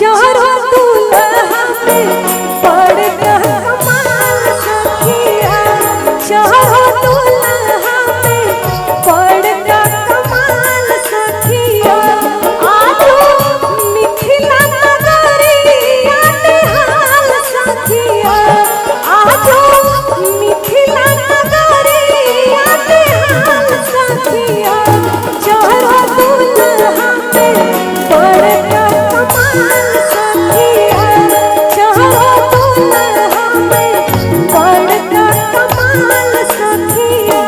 चारों दुल्हा में पड़ गया कमाल सखिया, चारों दुल्हा में पड़ गया कमाल सखिया। आजो मिथिला नगरिया निहाल सखिया, आजो मिथिला नगरिया निहाल सखिया। चारों दुल्हा में पड़ गया कमाल सखिया, चारों दुल्हा में पड़ गया कमाल सखिया।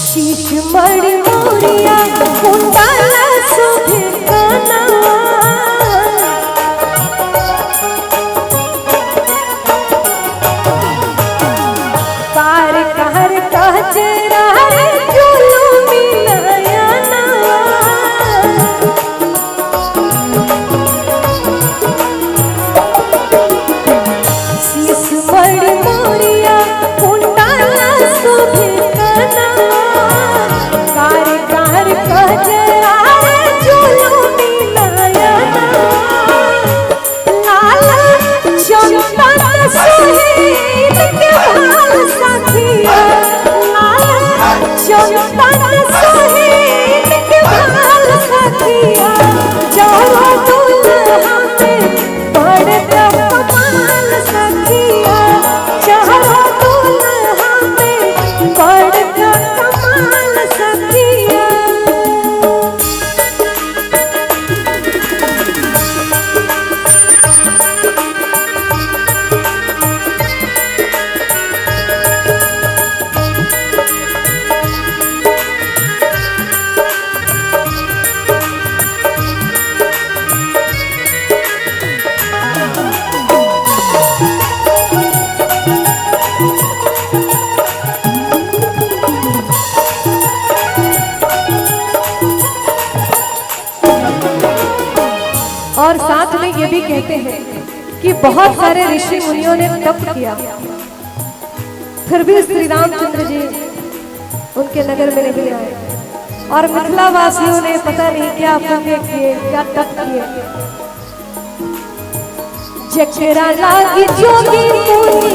शीश मणि मोरिया कुंडल शोभे कनवा, कार कहर कहजरा रे जुलुमी नयनवा। शीश मणि मोरिया कुंडल शोभे कनवा, कार कहर कहजरा रे जुलुमी नयनवा। लाल चंदन सुहीन के भाल सखिया, लाल चंदन सुहीन के भाल सखिया। चारों दुल्हा में पड़ गया कमाल सखिया, चारों दुल्हा में पड़ गया कमाल सखिया। और साथ में ये भी कहते हैं कि बहुत सारे ऋषि मुनियों ने तप किया, फिर भी श्री रामचंद्र जी उनके नगर में नहीं आए। और मिथिला वासियों ने पता नहीं क्या पुण्य किए, क्या तप किए। जकरा लागी जोगी मुनि